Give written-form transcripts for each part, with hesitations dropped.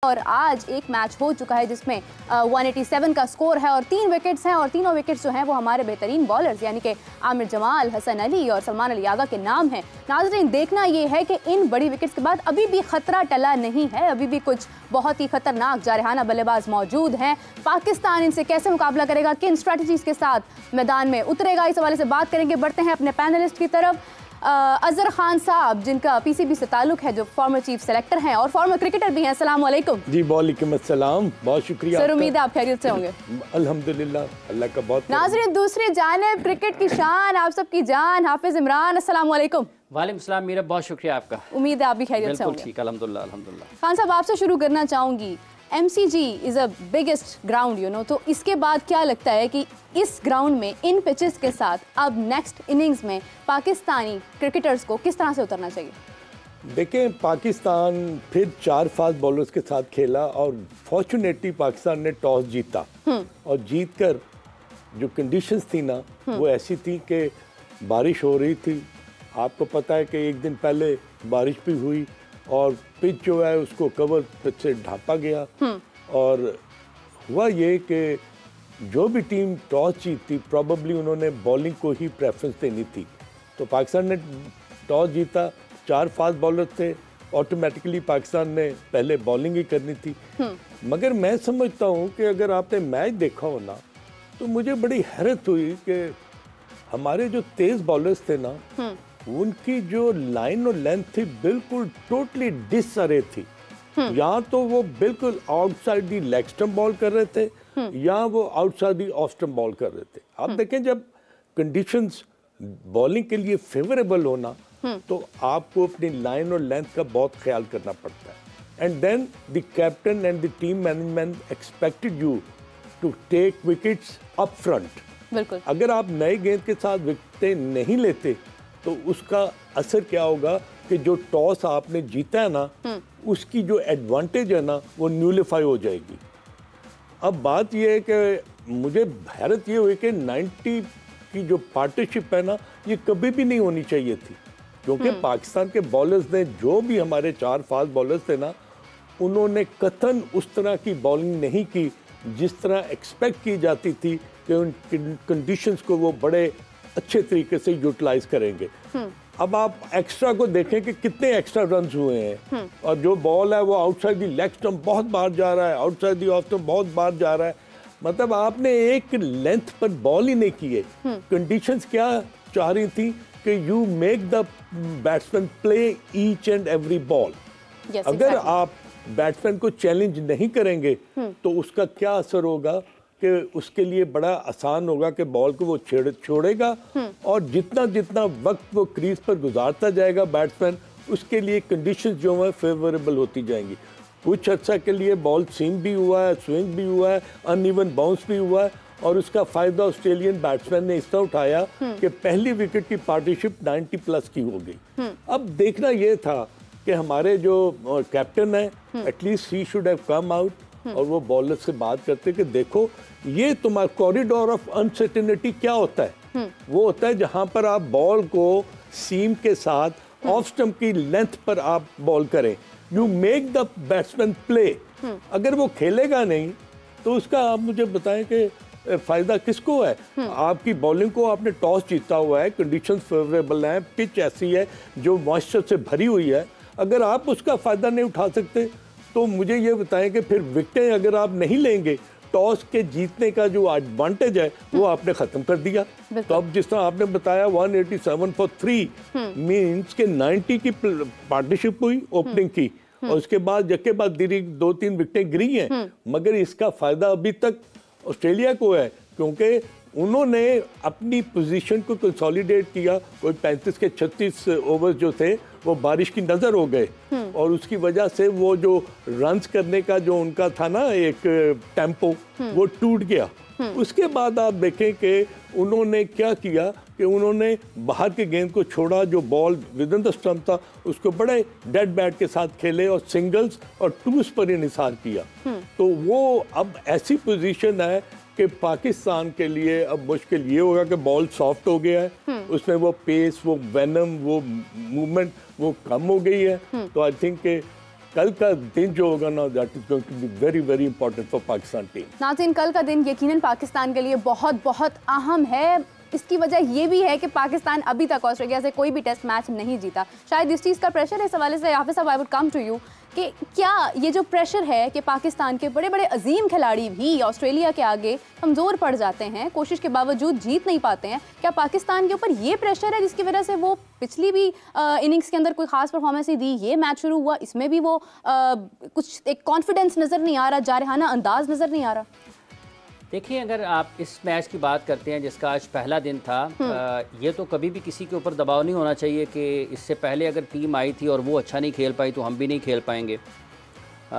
और आज एक मैच हो चुका है जिसमें 187 का स्कोर है और 3 विकेट्स हैं और तीनों विकेट्स जो हैं वो हमारे बेहतरीन बॉलर्स यानी कि आमिर जमाल, हसन अली और सलमान अली यागा के नाम हैं। नाज़रीन, देखना ये है कि इन बड़ी विकेट्स के बाद अभी भी खतरा टला नहीं है, अभी भी कुछ बहुत ही खतरनाक जारहाना बल्लेबाज मौजूद हैं। पाकिस्तान इनसे कैसे मुकाबला करेगा, किन स्ट्रैटेजीज के साथ मैदान में उतरेगा, इस हवाले से बात करेंगे। बढ़ते हैं अपने पैनलिस्ट की तरफ। अजहर खान साहब, जिनका पीसीबी से ताल्लुक है, जो फॉर्मर चीफ सेलेक्टर हैं और फॉर्मर क्रिकेटर भी हैं। अस्सलाम वालेकुम। जी वालेकुम अस्सलाम, बहुत शुक्रिया सर। उम्मीद है आप खैरियत से होंगे। अल्हम्दुलिल्लाह, अल्लाह का बहुत। नाज़रीन, दूसरी जानिब क्रिकेट की शान, आप सबकी जान, हाफिज इमरान। अस्सलाम वालेकुम। वालेकुम सलाम मीरा, बहुत शुक्रिया आपका। उम्मीद है आप भी खैरियत से होंगे। ठीक, अल्हम्दुलिल्लाह अल्हम्दुलिल्लाह। खान साहब, आपसे शुरू करना चाहूँगी। MCG is a biggest ground you know, तो इसके बाद क्या लगता है कि इस ग्राउंड में इन पिचेस के साथ अब नेक्स्ट इनिंग्स में पाकिस्तानी क्रिकेटर्स को किस तरह से उतरना चाहिए? देखें, पाकिस्तान फिर 4 फास्ट बॉलर्स के साथ खेला और फॉर्चुनेटली पाकिस्तान ने टॉस जीता और जीतकर जो कंडीशंस थी ना वो ऐसी थी कि बारिश हो रही थी। आपको पता है कि एक दिन पहले बारिश भी हुई और पिच जो है उसको कवर से ढांपा गया और हुआ ये कि जो भी टीम टॉस जीती प्रॉबली उन्होंने बॉलिंग को ही प्रेफरेंस देनी थी। तो पाकिस्तान ने टॉस जीता, 4 फास्ट बॉलर थे, ऑटोमेटिकली पाकिस्तान ने पहले बॉलिंग ही करनी थी। मगर मैं समझता हूँ कि अगर आपने मैच देखा हो ना तो मुझे बड़ी हैरत हुई कि हमारे जो तेज़ बॉलर्स थे ना उनकी जो लाइन और लेंथ थी बिल्कुल टोटली डिसअरे थी। या तो वो बिल्कुल outside the leg stump ball कर रहे थे या वो outside the off stump ball कर रहे थे। आप देखें, जब कंडीशंस बॉलिंग के लिए फेवरेबल होना तो आपको अपनी लाइन और लेंथ का बहुत ख्याल करना पड़ता है। And then the captain and the team management expected you to take wickets upfront. बिल्कुल, अगर आप नए गेंद के साथ विकेटें नहीं लेते तो उसका असर क्या होगा कि जो टॉस आपने जीता है ना उसकी जो एडवांटेज है ना वो न्यूलिफाई हो जाएगी। अब बात यह है कि मुझे हैरत ये हुई कि 90 की जो पार्टनरशिप है ना ये कभी भी नहीं होनी चाहिए थी, क्योंकि पाकिस्तान के बॉलर्स ने जो भी हमारे 4 फास्ट बॉलर्स थे ना उन्होंने कतन उस तरह की बॉलिंग नहीं की जिस तरह एक्सपेक्ट की जाती थी कि उन कंडीशंस को वो बड़े अच्छे तरीके से यूटिलाइज करेंगे। अब आप एक्स्ट्रा को देखें कि कितने एक्स्ट्रा रन्स हुए हैं और जो बॉल है वो आउटसाइड दी लेग स्टंप बहुत बार जा रहा है, आउटसाइड दी ऑफ स्टंप बहुत बार जा रहा है। मतलब आपने एक लेंथ पर बॉल ही नहीं किए। कंडीशंस क्या चाह रही थी कि you make the batsman play each and every ball. अगर आप बैट्समैन को चैलेंज नहीं करेंगे तो उसका क्या असर होगा कि उसके लिए बड़ा आसान होगा कि बॉल को वो छोड़ेगा और जितना जितना वक्त वो क्रीज पर गुजारता जाएगा बैट्समैन उसके लिए कंडीशंस जो है फेवरेबल होती जाएंगी। कुछ अर्सा के लिए बॉल सीम भी हुआ है, स्विंग भी हुआ है, अनइवन बाउंस भी हुआ है और उसका फ़ायदा ऑस्ट्रेलियन बैट्समैन ने इस तरह उठाया कि पहली विकेट की पार्टनरशिप 90 प्लस की हो गई। अब देखना ये था कि हमारे जो कैप्टन है at least he should have come out और वो बॉलर से बात करते कि देखो ये तुम्हारा कॉरिडोर ऑफ अनसर्टेनिटी क्या होता है। वो होता है जहां पर आप बॉल को सीम के साथ ऑफ स्टंप की लेंथ पर आप बॉल करें। You make the batsman play. अगर वो खेलेगा नहीं तो उसका आप मुझे बताएं कि फायदा किसको है। आपकी बॉलिंग को आपने टॉस जीता हुआ है, कंडीशंस फेवरेबल हैं, पिच ऐसी है जो मॉइस्चर से भरी हुई है, अगर आप उसका फायदा नहीं उठा सकते तो मुझे ये बताएं कि फिर विकेटें अगर आप नहीं लेंगे टॉस के जीतने का जो एडवांटेज है वो आपने खत्म कर दिया। तो अब जिस तरह आपने बताया 187 फॉर 3 मींस के 90 की पार्टनरशिप हुई ओपनिंग की और उसके बाद जब के बाद 2-3 विकेटें गिरी हैं, मगर इसका फायदा अभी तक ऑस्ट्रेलिया को है क्योंकि उन्होंने अपनी पोजीशन को कंसोलिडेट किया। कोई 35 के 36 ओवर जो थे वो बारिश की नज़र हो गए और उसकी वजह से वो जो रन्स करने का जो उनका था ना एक टेम्पो वो टूट गया। उसके बाद आप देखें कि उन्होंने क्या किया कि उन्होंने बाहर के गेंद को छोड़ा, जो ball with in the stump था उसको बड़े डेड बैट के साथ खेले और सिंगल्स और टूस पर इन्हिसार किया। तो वो अब ऐसी पोजीशन है कि पाकिस्तान के लिए अब मुश्किल ये होगा कि बॉल सॉफ्ट हो गया है, उसमें वो पेस, वो वेनम, वो मूवमेंट वो कम हो गई है। तो आई थिंक कि कल का दिन जो होगा ना, that is going to be very very important for Pakistan team. नाज़रीन, कल का दिन यकीनन पाकिस्तान के लिए बहुत बहुत अहम है। इसकी वजह ये भी है कि पाकिस्तान अभी तक ऑस्ट्रेलिया से कोई भी टेस्ट मैच नहीं जीता। शायद इस चीज़ का प्रेशर है। इस हवाले से हाफिज़ साहब, I would come to you कि क्या ये जो प्रेशर है कि पाकिस्तान के बड़े बड़े अजीम खिलाड़ी भी ऑस्ट्रेलिया के आगे कमज़ोर पड़ जाते हैं, कोशिश के बावजूद जीत नहीं पाते हैं, क्या पाकिस्तान के ऊपर ये प्रेशर है जिसकी वजह से वो पिछली भी इनिंग्स के अंदर कोई ख़ास परफॉर्मेंस नहीं दी, ये मैच शुरू हुआ इसमें भी वो कुछ एक कॉन्फिडेंस नज़र नहीं आ रहा, जारहाना अंदाज नज़र नहीं आ रहा? देखिए, अगर आप इस मैच की बात करते हैं जिसका आज पहला दिन था, ये तो कभी भी किसी के ऊपर दबाव नहीं होना चाहिए कि इससे पहले अगर टीम आई थी और वो अच्छा नहीं खेल पाई तो हम भी नहीं खेल पाएंगे।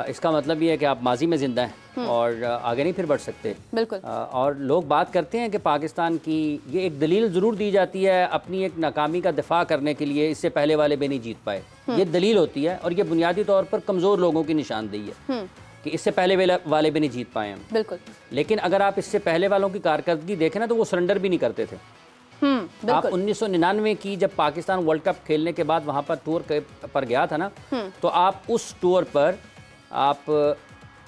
इसका मतलब ये है कि आप माजी में ज़िंदा हैं और आगे नहीं फिर बढ़ सकते। बिल्कुल। और लोग बात करते हैं कि पाकिस्तान की ये एक दलील ज़रूर दी जाती है अपनी एक नाकामी का दिफा करने के लिए, इससे पहले वाले भी नहीं जीत पाए। ये दलील होती है और ये बुनियादी तौर पर कमज़ोर लोगों की निशानदेही है कि इससे पहले वाले भी नहीं जीत पाए हैं। बिल्कुल। लेकिन अगर आप इससे पहले वालों की कारकर्दगी देखें ना, तो वो सरेंडर भी नहीं करते थे। आप 1999 की जब पाकिस्तान वर्ल्ड कप खेलने के बाद वहाँ पर टूर पर गया था ना, तो आप उस टूर पर आप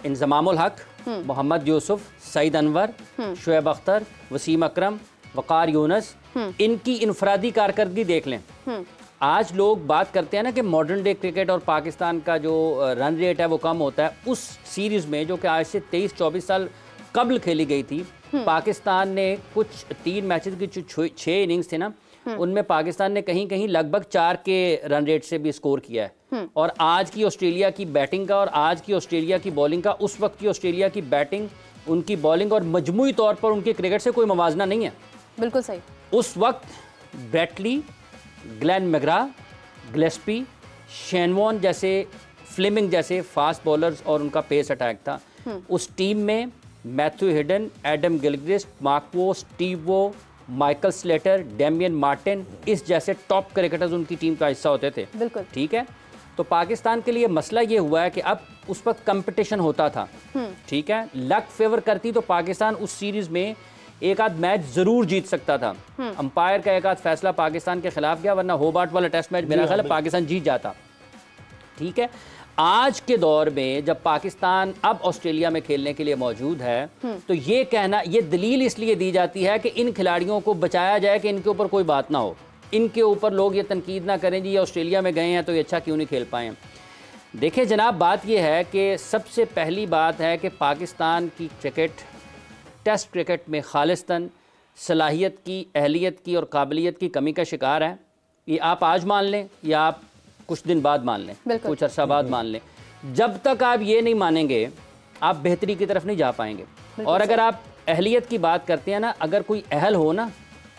इंजमामुल हक, मोहम्मद यूसुफ, सईद अनवर, शुएब अख्तर, वसीम अकरम, वक़ार यूनस, इनकी इनफरादी कारकर्दगी देख लें। आज लोग बात करते हैं ना कि मॉडर्न डे क्रिकेट और पाकिस्तान का जो रन रेट है वो कम होता है। उस सीरीज़ में जो कि आज से 23-24 साल कबल खेली गई थी, पाकिस्तान ने कुछ 3 मैचेस की जो 6 इनिंग्स थे ना, उनमें पाकिस्तान ने कहीं कहीं लगभग 4 के रन रेट से भी स्कोर किया है। और आज की ऑस्ट्रेलिया की बैटिंग का और आज की ऑस्ट्रेलिया की बॉलिंग का, उस वक्त की ऑस्ट्रेलिया की बैटिंग, उनकी बॉलिंग और मजमूई तौर पर उनके क्रिकेट से कोई मवाजना नहीं है। बिल्कुल सही। उस वक्त Brett Lee, Glenn McGrath, Gillespie, Shane Warne जैसे, फ्लेमिंग जैसे फास्ट बॉलर्स और उनका पेस अटैक था। उस टीम में Matthew Hayden, Adam Gilchrist, Marco, Steve Waugh, Michael Slater, Damien Martyn, इस जैसे टॉप क्रिकेटर्स उनकी टीम का हिस्सा होते थे। बिल्कुल। ठीक है, तो पाकिस्तान के लिए मसला ये हुआ है कि अब उस वक्त कंपटीशन होता था। ठीक है, लक फेवर करती तो पाकिस्तान उस सीरीज़ में एक आध मैच जरूर जीत सकता था। अंपायर का एक आध फैसला पाकिस्तान के खिलाफ गया, वरना होबार्ट वाला टेस्ट मैच मेरा ख्याल है पाकिस्तान जीत जाता। ठीक है, आज के दौर में जब पाकिस्तान अब ऑस्ट्रेलिया में खेलने के लिए मौजूद है, तो ये कहना, ये दलील इसलिए दी जाती है कि इन खिलाड़ियों को बचाया जाए कि इनके ऊपर कोई बात ना हो, इनके ऊपर लोग ये तनकीद ना करें जी ये ऑस्ट्रेलिया में गए हैं तो ये अच्छा क्यों नहीं खेल पाए। देखिए जनाब, बात यह है कि सबसे पहली बात है कि पाकिस्तान की क्रिकेट टेस्ट क्रिकेट में खालिस्तन सलाहियत की, अहलियत की और काबिलियत की कमी का शिकार है। ये आप आज मान लें या आप कुछ दिन बाद मान लें, कुछ अरसा बाद मान लें, जब तक आप ये नहीं मानेंगे आप बेहतरी की तरफ नहीं जा पाएंगे। और अगर आप अहलियत की बात करते हैं ना, अगर कोई अहल हो ना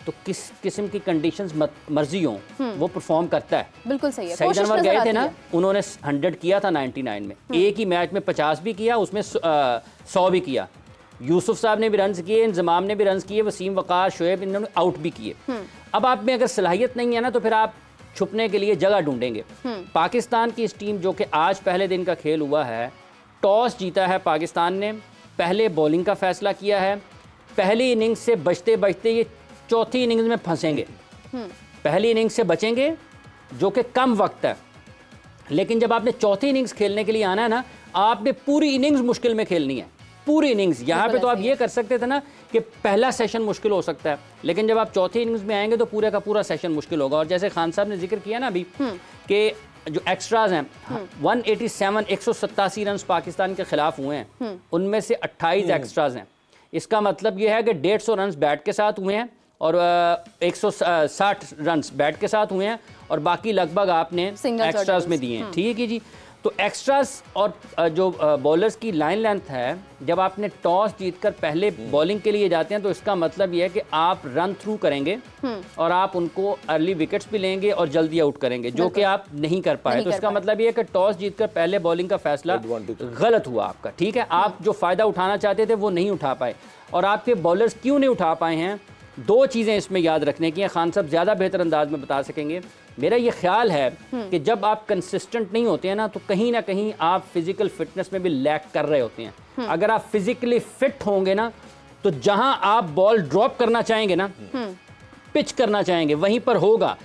तो किस किस्म की कंडीशंस मर्जी हो वो परफॉर्म करता है। बिल्कुल सही है। सईद अनवर गए थे ना, उन्होंने 100 किया था 99 में, एक ही मैच में 50 भी किया, उसमें 100 भी किया। यूसुफ साहब ने भी रन्स किए, इंजमाम ने भी रन्स किए, वसीम, वक़ार, शोएब, इन्होंने आउट भी किए। अब आप में अगर सलाहियत नहीं है ना तो फिर आप छुपने के लिए जगह ढूंढेंगे। पाकिस्तान की इस टीम जो कि आज पहले दिन का खेल हुआ है, टॉस जीता है पाकिस्तान ने, पहले बॉलिंग का फैसला किया है। पहली इनिंग्स से बचते बचते ये चौथी इनिंग्स में फंसेंगे। पहली इनिंग्स से बचेंगे जो कि कम वक्त है, लेकिन जब आपने चौथी इनिंग्स खेलने के लिए आना है ना, आपने पूरी इनिंग्स मुश्किल में खेलनी है, पूरी इनिंग्स। यहाँ पे तो आप ये कर सकते थे ना कि पहला सेशन मुश्किल हो सकता है, लेकिन जब आप चौथी इनिंग्स में आएंगे तो पूरे का पूरा सेशन मुश्किल होगा। और जैसे खान साहब ने जिक्र किया ना अभी कि जो एक्स्ट्राज हैं, 187 रन पाकिस्तान के खिलाफ हुए हैं, उनमें से 28 एक्स्ट्राज हैं। इसका मतलब ये है कि 150 रन बैट के साथ हुए हैं और 160 रन बैट के साथ हुए हैं और बाकी लगभग आपने एक्स्ट्राज में दिए हैं। ठीक है जी, तो एक्स्ट्रास और जो बॉलर्स की लाइन लेंथ है, जब आपने टॉस जीतकर पहले बॉलिंग के लिए जाते हैं तो इसका मतलब यह है कि आप रन थ्रू करेंगे और आप उनको अर्ली विकेट्स भी लेंगे और जल्दी आउट करेंगे, जो कि आप नहीं कर पाए। तो इसका मतलब यह है कि टॉस जीतकर पहले बॉलिंग का फैसला गलत हुआ आपका। ठीक है, आप जो फ़ायदा उठाना चाहते थे वो नहीं उठा पाए। और आपके बॉलर्स क्यों नहीं उठा पाए हैं, दो चीज़ें इसमें याद रखने की हैं। खान साहब ज़्यादा बेहतर अंदाज में बता सकेंगे। मेरा ये ख्याल है कि जब आप कंसिस्टेंट नहीं होते हैं ना, तो कहीं ना कहीं आप फिजिकल फिटनेस में भी लैक कर रहे होते हैं। अगर आप फिजिकली फिट होंगे ना, तो जहां आप बॉल ड्रॉप करना चाहेंगे ना, पिच करना चाहेंगे, वहीं पर होगा।